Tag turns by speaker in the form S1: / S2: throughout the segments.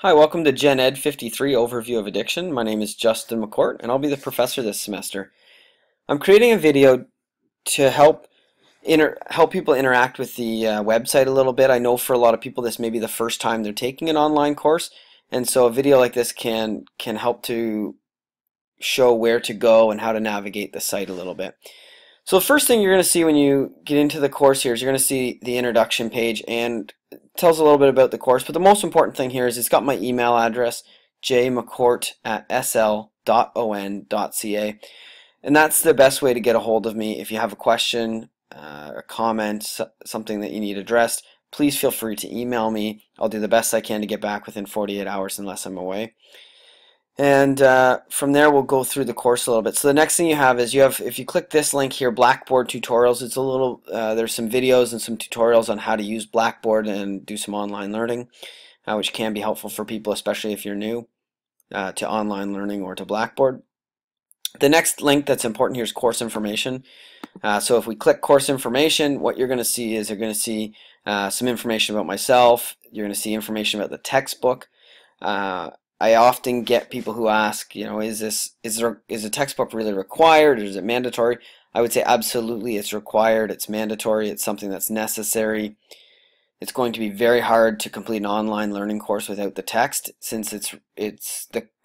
S1: Hi, welcome to Gen Ed 53 Overview of Addiction. My name is Justin McCourt and I'll be the professor this semester. I'm creating a video to help people interact with the website a little bit. I know for a lot of people this may be the first time they're taking an online course, and so a video like this can help to show where to go and how to navigate the site a little bit. So the first thing you're going to see when you get into the course here is you're going to see the introduction page, and it tells a little bit about the course, but the most important thing here is it's got my email address, jmccourt@sl.on.ca, and that's the best way to get a hold of me. If you have a question, a comment, something that you need addressed, please feel free to email me. I'll do the best I can to get back within 48 hours unless I'm away. And from there we'll go through the course a little bit. So the next thing you have is if you click this link here, Blackboard tutorials. It's a little there's some videos and some tutorials on how to use Blackboard and do some online learning, which can be helpful for people, especially if you're new to online learning or to Blackboard. The next link that's important here is course information. So if we click course information, what you're going to see is you're going to see some information about myself. You're going to see information about the textbook. I often get people who ask, is a textbook really required, or is it mandatory? I would say absolutely it's required, it's mandatory, it's something that's necessary. It's going to be very hard to complete an online learning course without the text, since an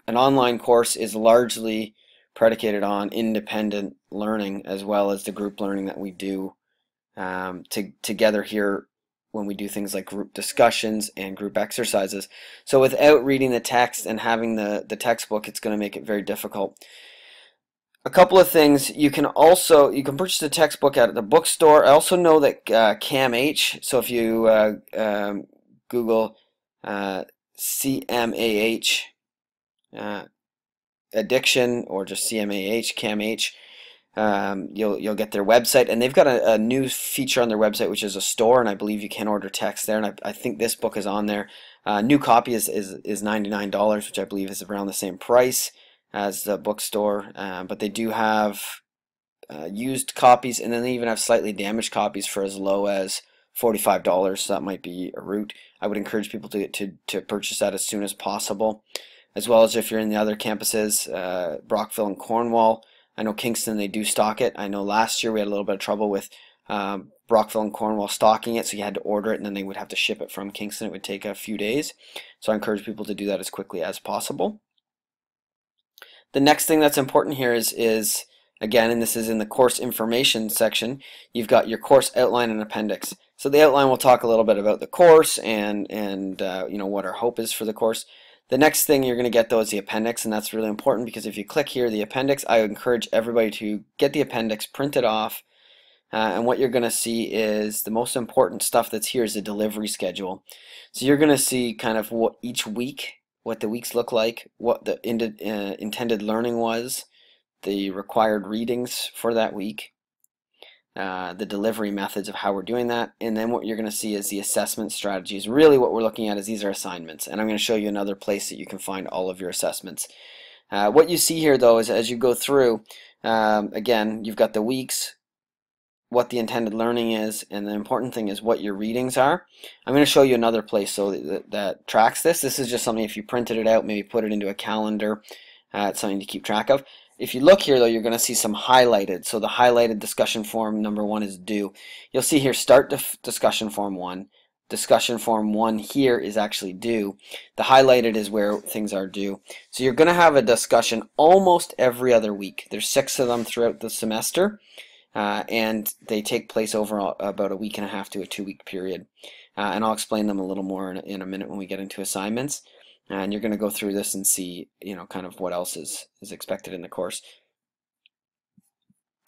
S1: online course is largely predicated on independent learning as well as the group learning that we do together here when we do things like group discussions and group exercises. So without reading the text and having the textbook, it's going to make it very difficult. A couple of things, you can purchase the textbook at the bookstore. I also know that CAMH, so if you Google CMAH addiction, or just CAMH, you'll get their website, and they've got a new feature on their website, which is a store, and I believe you can order text there, and I think this book is on there. New copy is $99, which I believe is around the same price as the bookstore, but they do have used copies, and then they even have slightly damaged copies for as low as $45, so that might be a route. I would encourage people to purchase that as soon as possible, as well as if you're in the other campuses, Brockville and Cornwall. I know Kingston, they do stock it. I know last year we had a little bit of trouble with Brockville and Cornwall stocking it, so you had to order it and then they would have to ship it from Kingston. It would take a few days. So I encourage people to do that as quickly as possible. The next thing that's important here is again, and this is in the course information section, you've got your course outline and appendix. So the outline will talk a little bit about the course and what our hope is for the course. The next thing you're going to get, though, is the appendix, and that's really important because if you click here, the appendix, I encourage everybody to get the appendix printed off, and what you're going to see is the most important stuff that's here is the delivery schedule. So you're going to see kind of what the weeks look like, what the intended learning was, the required readings for that week, the delivery methods of how we're doing that, and then what you're going to see is the assessment strategies. Really what we're looking at is these are assignments, and I'm going to show you another place that you can find all of your assessments. What you see here, though, is as you go through, again, you've got the weeks, what the intended learning is, and the important thing is what your readings are. I'm going to show you another place so that tracks this. This is just something, if you printed it out, maybe put it into a calendar, it's something to keep track of. If you look here, though, you're going to see some highlighted. So the highlighted discussion form number 1 is due. You'll see here, start discussion form 1. Discussion form 1 here is actually due. The highlighted is where things are due. So you're going to have a discussion almost every other week. There's 6 of them throughout the semester, and they take place over about a week and a half to a 2-week period. And I'll explain them a little more in a minute when we get into assignments. And you're going to go through this and see, kind of what else is expected in the course.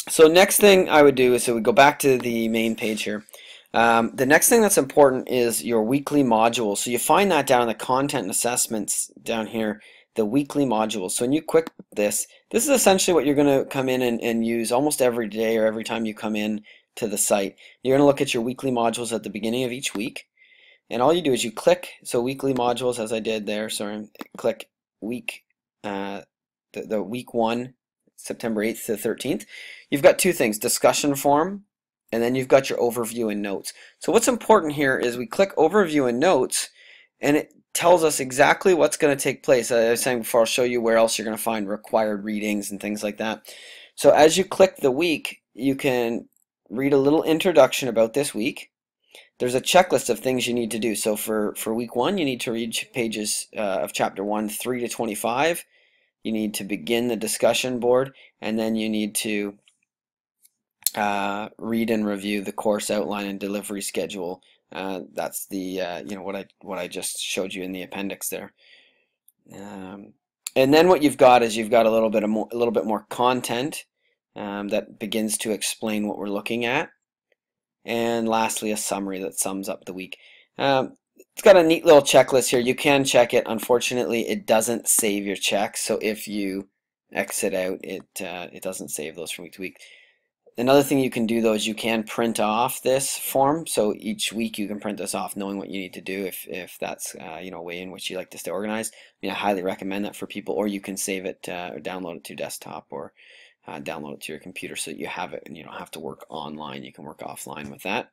S1: So next thing I would do is, so we go back to the main page here. The next thing that's important is your weekly module. So you find that down in the content and assessments down here, the weekly modules. So when you click this is essentially what you're going to come in and use almost every day or every time you come in to the site. You're going to look at your weekly modules at the beginning of each week. And all you do is you click, so weekly modules, as I did there, sorry, click week, the week 1, September 8th to 13th. You've got 2 things, discussion form, and then you've got your overview and notes. So what's important here is we click overview and notes, and it tells us exactly what's going to take place. As I was saying before, I'll show you where else you're going to find required readings and things like that. So as you click the week, you can read a little introduction about this week. There's a checklist of things you need to do. So for week 1, you need to read pages of chapter 1, 3 to 25. You need to begin the discussion board, and then you need to read and review the course outline and delivery schedule. That's the what I just showed you in the appendix there. And then what you've got is you've got a little bit more content that begins to explain what we're looking at, and lastly a summary that sums up the week. It's got a neat little checklist here. You can check it. Unfortunately, it doesn't save your checks, so if you exit out, it doesn't save those from week to week. Another thing you can do though is you can print off this form, so each week you can print this off knowing what you need to do if that's a way in which you like to stay organized. I highly recommend that for people, or you can save it or download it to your desktop, or download it to your computer so that you have it and you don't have to work online. You can work offline with that.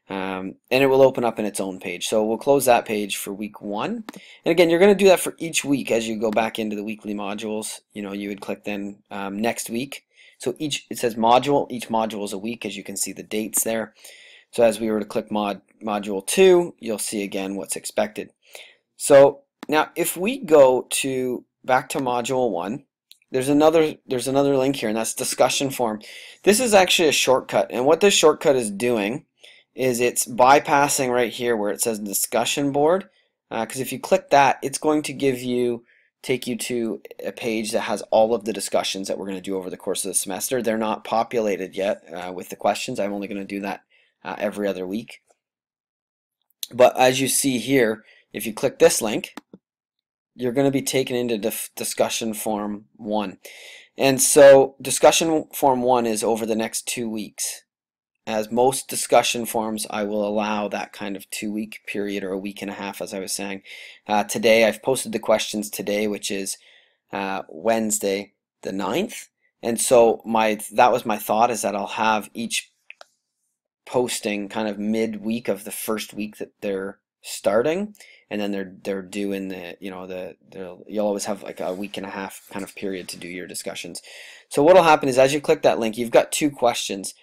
S1: And it will open up in its own page. So we'll close that page for week 1. And again, you're going to do that for each week as you go back into the weekly modules. You would click then next week. So it says module. Each module is a week, as you can see the dates there. So as we were to click module 2, you'll see again what's expected. So now if we go back to module 1, there's another link here, and that's discussion form. This is actually a shortcut, and what this shortcut is doing is it's bypassing right here where it says discussion board, because if you click that, it's going to take you to a page that has all of the discussions that we're going to do over the course of the semester. They're not populated yet with the questions. I'm only going to do that every other week. But as you see here, if you click this link, you're going to be taken into discussion form 1. And so discussion form 1 is over the next 2 weeks. As most discussion forms, I will allow that kind of 2-week period, or a week and a half, as I was saying. Today, I've posted the questions today, which is Wednesday the 9th. And so that was my thought, is that I'll have each posting kind of midweek of the first week that they're starting, and then they're due in you'll always have like a week and a half kind of period to do your discussions. So what'll happen is as you click that link, you've got 2 questions.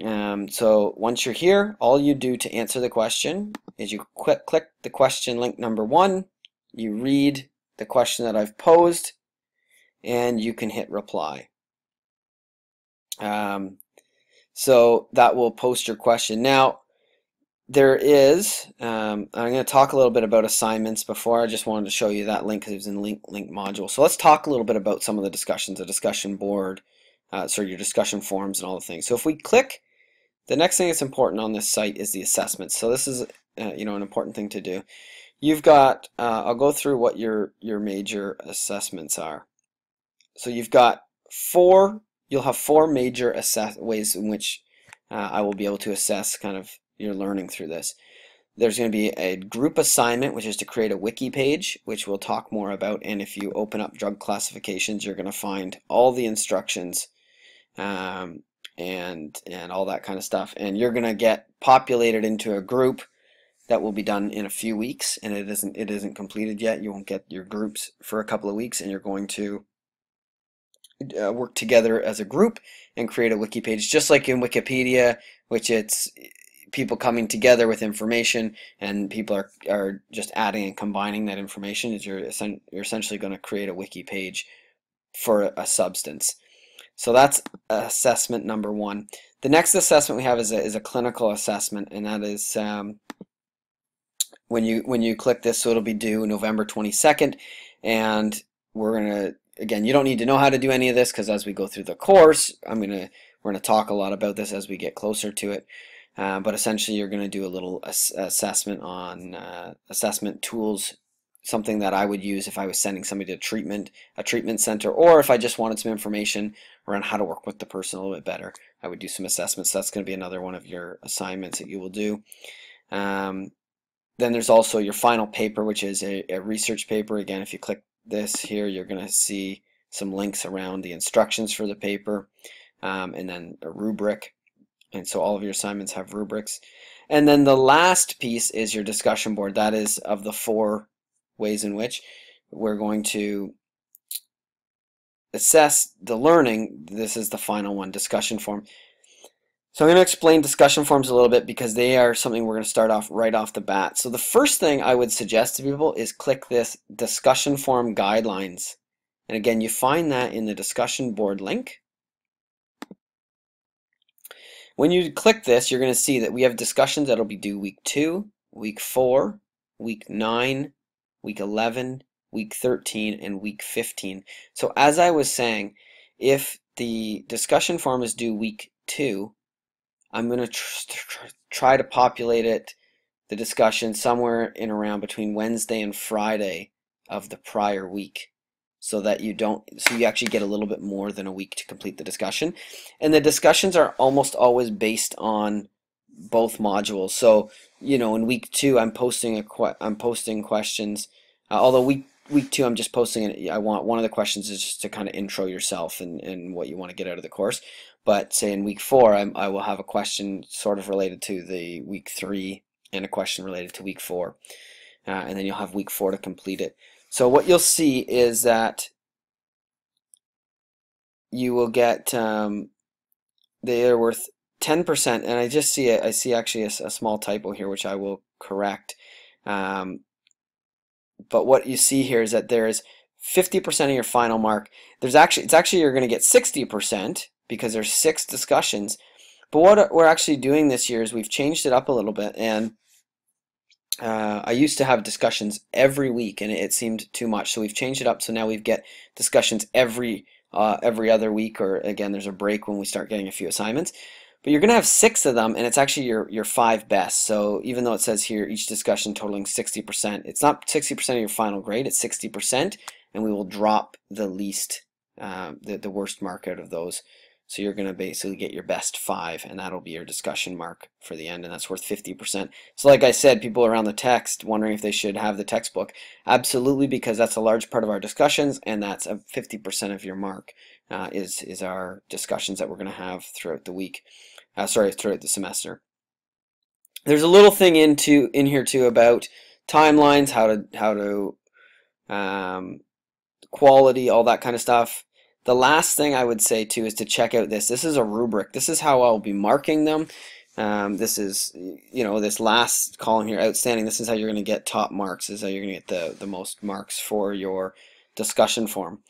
S1: So once you're here, all you do to answer the question is you click the question link number 1, you read the question that I've posed, and you can hit reply. So that will post your question. Now there is, I'm going to talk a little bit about assignments before. I just wanted to show you that link because it was in the link module. So let's talk a little bit about some of the discussions, the discussion board, your discussion forums and all the things. So if we click, the next thing that's important on this site is the assessments. So this is an important thing to do. You've got, I'll go through what your major assessments are. So you've got you'll have 4 major ways in which I will be able to assess kind of your learning through this. There's going to be a group assignment, which is to create a wiki page, which we'll talk more about. And if you open up drug classifications, you're going to find all the instructions and all that kind of stuff, and you're going to get populated into a group that will be done in a few weeks, and it isn't completed yet. You won't get your groups for a couple of weeks, and you're going to work together as a group and create a wiki page, just like in Wikipedia, which it's people coming together with information, and people are just adding and combining that information. You're essentially going to create a wiki page for a substance. So that's assessment number 1. The next assessment we have is a clinical assessment, and that is when you click this, so it'll be due November 22nd, and we're gonna, again, you don't need to know how to do any of this, because as we go through the course, we're gonna talk a lot about this as we get closer to it. But essentially, you're gonna do a little assessment on assessment tools, something that I would use if I was sending somebody to a treatment center, or if I just wanted some information around how to work with the person a little bit better. I would do some assessments. So that's going to be another one of your assignments that you will do. Then there's also your final paper, which is a research paper. Again, if you click this here, you're going to see some links around the instructions for the paper, and then a rubric. And so all of your assignments have rubrics. And then the last piece is your discussion board. That is, of the 4 ways in which we're going to assess the learning. This is the final one, discussion form. So I'm going to explain discussion forms a little bit because they are something we're going to start off right off the bat. So the first thing I would suggest to people is click this discussion form guidelines. And again, you find that in the discussion board link. When you click this, you're going to see that we have discussions that'll be due week 2, week 4, week 9, week 11, week 13, and week 15. So as I was saying, if the discussion form is due week 2, I'm going to try to populate it, the discussion, somewhere in around between Wednesday and Friday of the prior week, so that you actually get a little bit more than a week to complete the discussion. And the discussions are almost always based on both modules. So, you know, in week 2 I'm posting questions, although week 2 I'm just posting I want one of the questions is just to kind of intro yourself and what you want to get out of the course. But say in week 4 I will have a question sort of related to the week 3 and a question related to week 4, and then you'll have week 4 to complete it. So what you'll see is that you will get they are worth 10%, and I just see I see actually a small typo here which I will correct. But what you see here is that there is 50% of your final mark. It's actually you're going to get 60% because there's 6 discussions. But what we're actually doing this year is we've changed it up a little bit, and I used to have discussions every week and it seemed too much, so we've changed it up. So now we get discussions every other week, or again there's a break when we start getting a few assignments. But you're going to have 6 of them, and it's actually your 5 best. So even though it says here each discussion totaling 60%, it's not 60% of your final grade, it's 60%, and we will drop the least, the worst mark out of those. So you're going to basically get your best 5, and that'll be your discussion mark for the end, and that's worth 50%. So like I said, people around the text wondering if they should have the textbook. Absolutely, because that's a large part of our discussions, and that's 50% of your mark is our discussions that we're going to have throughout the week. Throughout the semester. There's a little thing in here too about timelines, how to quality, all that kind of stuff. The last thing I would say too is to check out this. This is a rubric. This is how I'll be marking them. This is, you know, this last column here, outstanding. This is how you're going to get top marks. This is how you're going to get the most marks for your discussion form.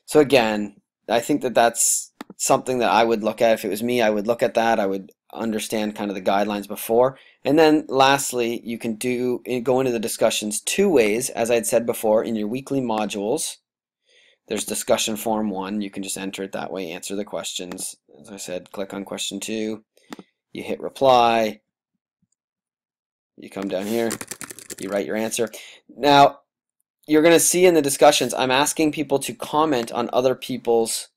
S1: So again, I think that that's something that I would look at. If it was me, I would look at that. I would understand kind of the guidelines before. And then lastly, you can go into the discussions 2 ways. As I had said before, in your weekly modules, there's discussion form 1. You can just enter it that way, answer the questions. As I said, click on question 2, you hit reply, you come down here, you write your answer. Now, you're going to see in the discussions, I'm asking people to comment on other people's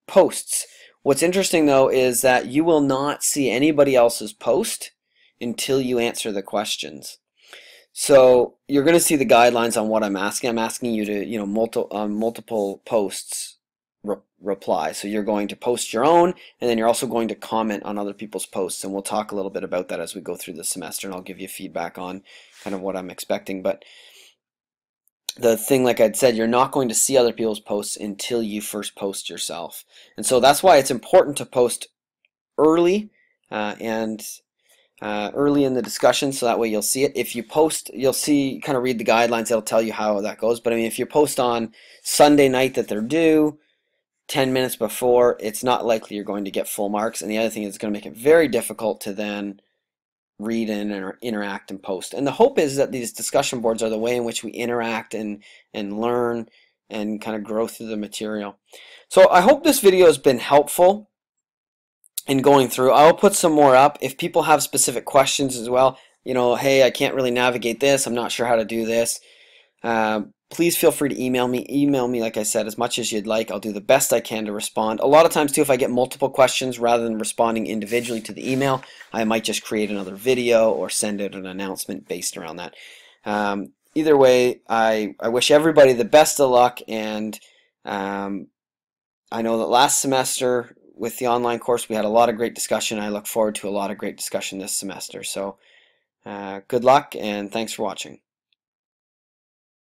S1: posts. What's interesting though is that you will not see anybody else's post until you answer the questions. So you're going to see the guidelines on what I'm asking. I'm asking you to, you know, multiple posts reply. So you're going to post your own, and then you're also going to comment on other people's posts, and we'll talk a little bit about that as we go through the semester, and I'll give you feedback on kind of what I'm expecting. But the thing, like I'd said, you're not going to see other people's posts until you first post yourself. And so that's why it's important to post early early in the discussion, so that way you'll see it. If you post, you'll see, kind of read the guidelines, it'll tell you how that goes. But I mean, if you post on Sunday night that they're due, 10 minutes before, it's not likely you're going to get full marks. And the other thing is it's going to make it very difficult to then read and interact and post. And the hope is that these discussion boards are the way in which we interact and learn and kind of grow through the material. So I hope this video has been helpful in going through. I'll put some more up. If people have specific questions as well, you know, hey, I can't really navigate this, I'm not sure how to do this, please feel free to email me. Email me, like I said, as much as you'd like. I'll do the best I can to respond. A lot of times too, if I get multiple questions, rather than responding individually to the email, I might just create another video or send out an announcement based around that. Either way, I wish everybody the best of luck, and I know that last semester with the online course we had a lot of great discussion. I look forward to a lot of great discussion this semester. So good luck, and thanks for watching.